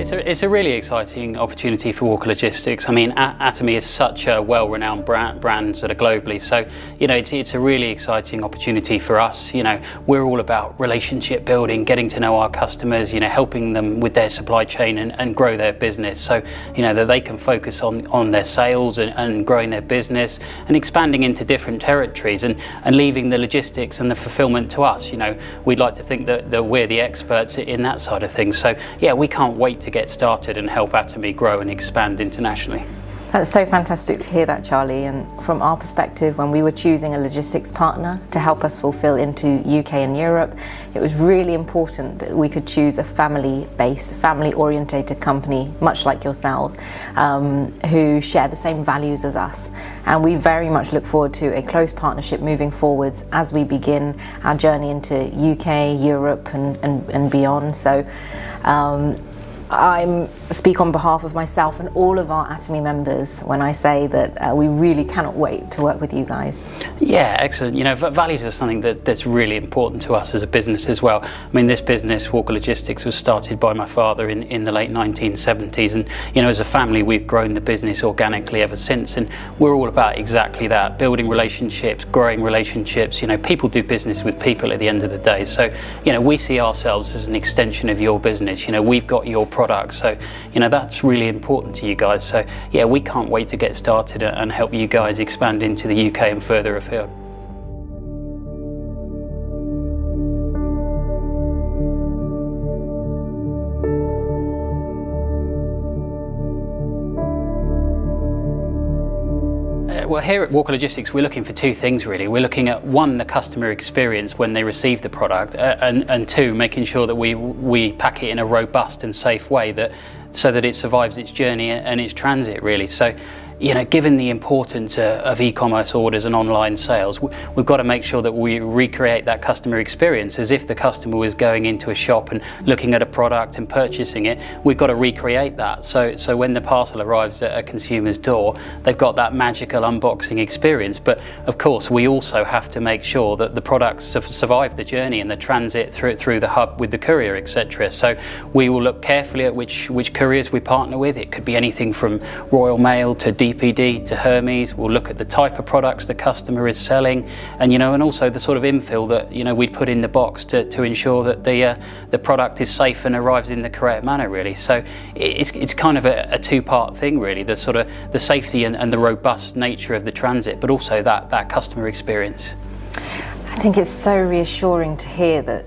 It's a really exciting opportunity for Walker Logistics. I mean, Atomy is such a well-renowned brand sort of globally, so it's a really exciting opportunity for us. We're all about relationship building, getting to know our customers, helping them with their supply chain and grow their business, so that they can focus on their sales and growing their business and expanding into different territories and leaving the logistics and the fulfillment to us. We'd like to think that we're the experts in that side of things. So yeah, we can't wait to get started and help Atomy grow and expand internationally. That's so fantastic to hear that, Charlie. And from our perspective, when we were choosing a logistics partner to help us fulfill into UK and Europe, it was really important that we could choose a family-based, family-orientated company, much like yourselves, who share the same values as us. And we very much look forward to a close partnership moving forwards as we begin our journey into UK, Europe and beyond. So I speak on behalf of myself and all of our Atomy members when I say that we really cannot wait to work with you guys. Yeah, excellent. Values are something that's really important to us as a business as well. I mean, this business, Walker Logistics, was started by my father in the late 1970s, and as a family we've grown the business organically ever since, and we're all about exactly that, building relationships, growing relationships. People do business with people at the end of the day, so we see ourselves as an extension of your business. We've got your products, so that's really important to you guys. So yeah, we can't wait to get started and help you guys expand into the UK and further afield. Well, here at Walker Logistics, we're looking for two things really. We're looking at, one, the customer experience when they receive the product, and two, making sure that we pack it in a robust and safe way so that it survives its journey and its transit really. So given the importance of e-commerce orders and online sales, we've got to make sure that we recreate that customer experience as if the customer was going into a shop and looking at a product and purchasing it. We've got to recreate that. So when the parcel arrives at a consumer's door, they've got that magical unboxing experience. But of course, we also have to make sure that the products survive the journey and the transit through the hub with the courier, etc. So we will look carefully at which couriers we partner with. It could be anything from Royal Mail to DPD to Hermes. We'll look at the type of products the customer is selling, and also the sort of infill that we'd put in the box to ensure that the product is safe and arrives in the correct manner really. So it's kind of a two-part thing really, the sort of the safety and the robust nature of the transit, but also that customer experience. I think it's so reassuring to hear that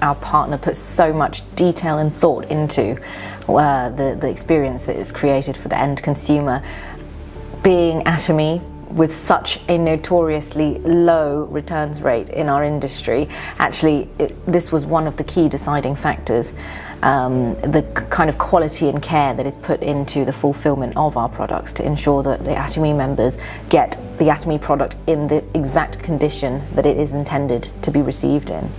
our partner puts so much detail and thought into the experience that is created for the end consumer. Being Atomy, with such a notoriously low returns rate in our industry, actually this was one of the key deciding factors. The kind of quality and care that is put into the fulfillment of our products to ensure that the Atomy members get the Atomy product in the exact condition that it is intended to be received in.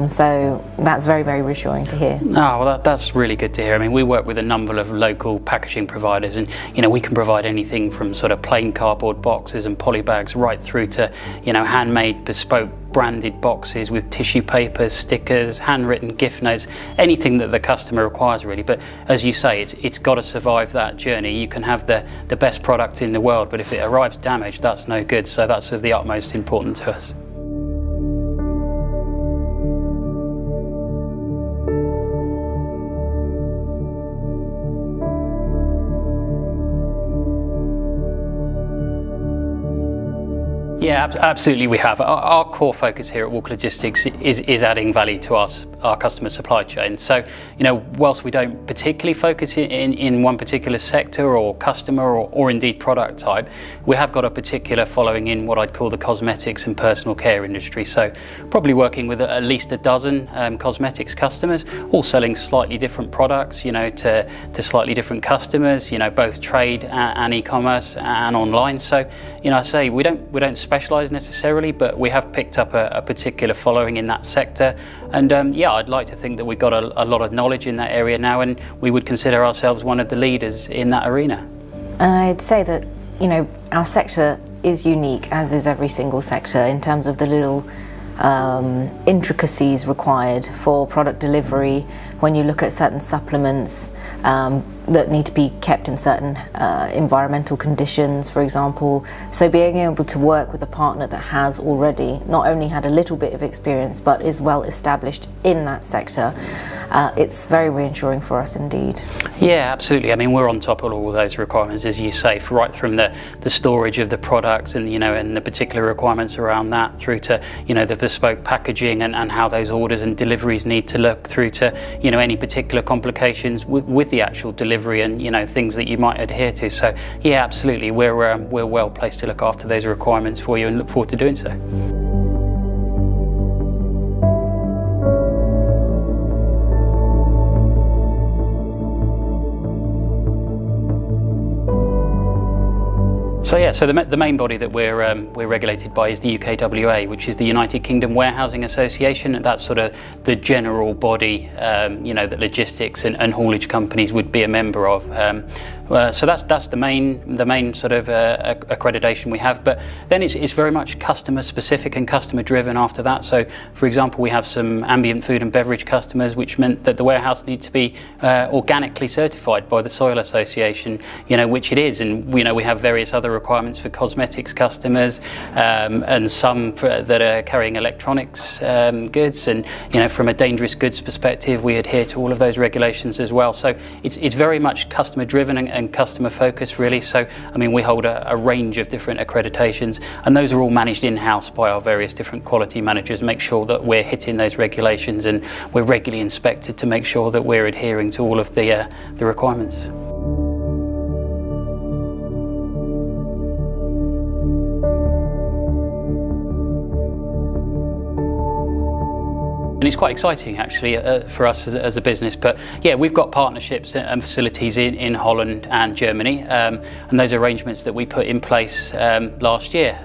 So that's very, very reassuring to hear. Oh, well, that's really good to hear. I mean, we work with a number of local packaging providers, and we can provide anything from sort of plain cardboard boxes and poly bags right through to handmade, bespoke, branded boxes with tissue papers, stickers, handwritten gift notes, anything that the customer requires really. But as you say, it's got to survive that journey. You can have the best product in the world, but if it arrives damaged, that's no good. So that's of the utmost importance to us. Yeah, absolutely we have. Our core focus here at Walker Logistics is adding value to our customer supply chain. So, whilst we don't particularly focus in one particular sector or customer or indeed product type, we have got a particular following in what I'd call the cosmetics and personal care industry. So probably working with at least a dozen cosmetics customers, all selling slightly different products, to slightly different customers, both trade and e-commerce and online. So, I say we don't specialise necessarily, but we have picked up a particular following in that sector, and yeah, I'd like to think that we've got a lot of knowledge in that area now, and we would consider ourselves one of the leaders in that arena. I'd say that our sector is unique, as is every single sector, in terms of the little intricacies required for product delivery when you look at certain supplements that need to be kept in certain environmental conditions, for example. So being able to work with a partner that has already not only had a little bit of experience but is well established in that sector, it's very reassuring for us indeed. Yeah, absolutely. I mean, we're on top of all those requirements, as you say, right from the storage of the products and, you know, and the particular requirements around that, through to, you know, the bespoke packaging and how those orders and deliveries need to look, through to, you know, any particular complications with the actual delivery and, you know, things that you might adhere to. So yeah, absolutely, we're well placed to look after those requirements for you and look forward to doing so. So yeah, so the main body that we're regulated by is the UKWA, which is the United Kingdom Warehousing Association, and that's sort of the general body, you know, that logistics and haulage companies would be a member of. So that's the main sort of accreditation we have. But then it's very much customer specific and customer driven after that. So for example, we have some ambient food and beverage customers, which meant that the warehouse needs to be organically certified by the Soil Association, you know, which it is. And you know, we have various other requirements for cosmetics customers, and some that are carrying electronics goods, and you know, from a dangerous goods perspective, we adhere to all of those regulations as well. So it's very much customer driven and customer focused, really. So I mean, we hold a range of different accreditations, and those are all managed in-house by our various different quality managers. Make sure that we're hitting those regulations, and we're regularly inspected to make sure that we're adhering to all of the requirements. And it's quite exciting, actually, for us as a business. But yeah, we've got partnerships and facilities in Holland and Germany, and those arrangements that we put in place last year.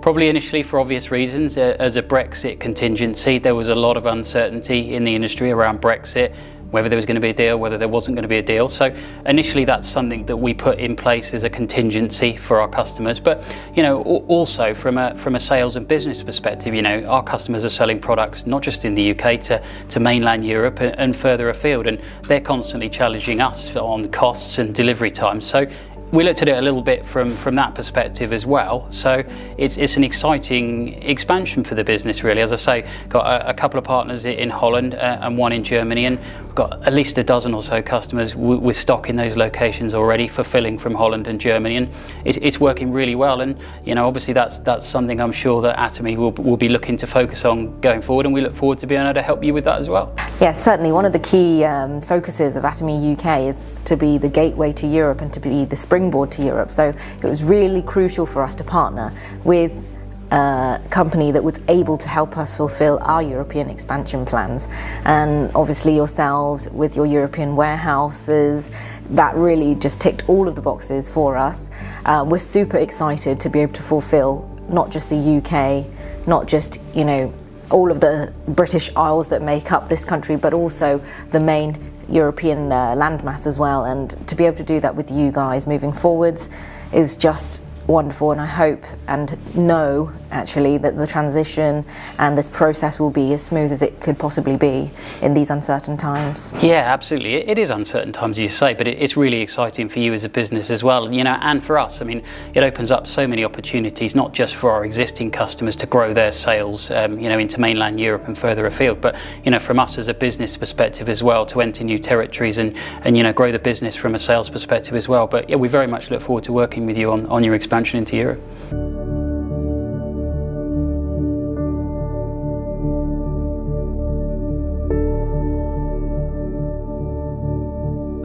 Probably initially for obvious reasons, as a Brexit contingency. There was a lot of uncertainty in the industry around Brexit, whether there was going to be a deal, whether there wasn't going to be a deal. So initially that's something that we put in place as a contingency for our customers. But you know, also from a sales and business perspective, you know, our customers are selling products not just in the UK to mainland Europe and further afield, and they're constantly challenging us on costs and delivery times. So we looked at it a little bit from that perspective as well. So it's an exciting expansion for the business, really. As I say, got a couple of partners in Holland and one in Germany, and we've got at least a dozen or so customers with stock in those locations already, fulfilling from Holland and Germany, and it's working really well. And you know, obviously that's something I'm sure that Atomy will be looking to focus on going forward, and we look forward to being able to help you with that as well. Yes, certainly. One of the key focuses of Atomy UK is to be the gateway to Europe and to be the springboard to Europe. So it was really crucial for us to partner with a company that was able to help us fulfill our European expansion plans. And obviously yourselves with your European warehouses, that really just ticked all of the boxes for us. We're super excited to be able to fulfill not just the UK, not just, you know, all of the British Isles that make up this country, but also the main European landmass as well. And to be able to do that with you guys moving forwards is just wonderful, and I hope and know actually that the transition and this process will be as smooth as it could possibly be in these uncertain times. Yeah, absolutely. It is uncertain times, as you say, but it's really exciting for you as a business as well, you know, and for us. I mean, it opens up so many opportunities, not just for our existing customers to grow their sales, you know, into mainland Europe and further afield, but you know, from us as a business perspective as well, to enter new territories and you know, grow the business from a sales perspective as well. But yeah, we very much look forward to working with you on your expansion into Europe.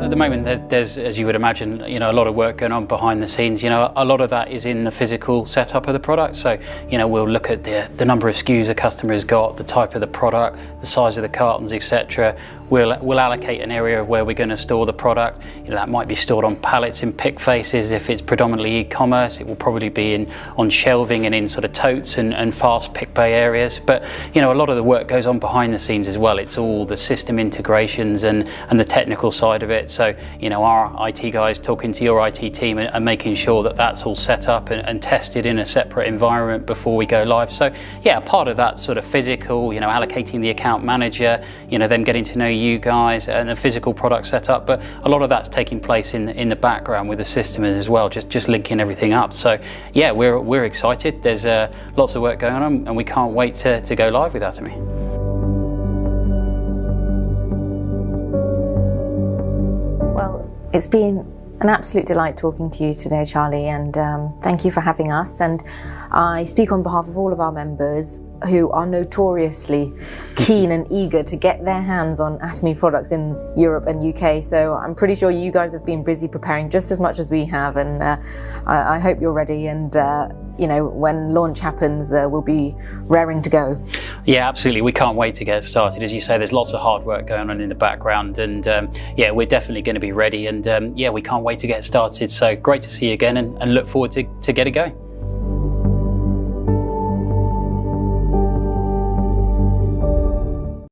At the moment, there's, as you would imagine, you know, a lot of work going on behind the scenes. You know, a lot of that is in the physical setup of the product. So, you know, we'll look at the number of SKUs a customer has got, the type of the product, the size of the cartons, etc. we'll allocate an area of where we're going to store the product. That might be stored on pallets in pick faces. If it's predominantly e-commerce, it will probably be on shelving and in sort of totes and fast pick bay areas. But a lot of the work goes on behind the scenes as well. It's all the system integrations and the technical side of it. So our IT guys talking to your IT team and making sure that that's all set up and tested in a separate environment before we go live. So yeah, part of that sort of physical, allocating the account manager, them getting to know you guys and the physical product setup. But a lot of that's taking place in the background with the system as well, just linking everything up. So yeah, we're excited. There's lots of work going on, and we can't wait to go live with Atomy. Well, it's been an absolute delight talking to you today, Charlie, and thank you for having us. And I speak on behalf of all of our members who are notoriously keen and eager to get their hands on Atomy products in Europe and UK. So I'm pretty sure you guys have been busy preparing just as much as we have, and I hope you're ready. And when launch happens, we'll be raring to go. Yeah, absolutely. We can't wait to get started. As you say, there's lots of hard work going on in the background, and yeah, we're definitely going to be ready. And yeah, we can't wait to get started. So great to see you again, and look forward to getting going.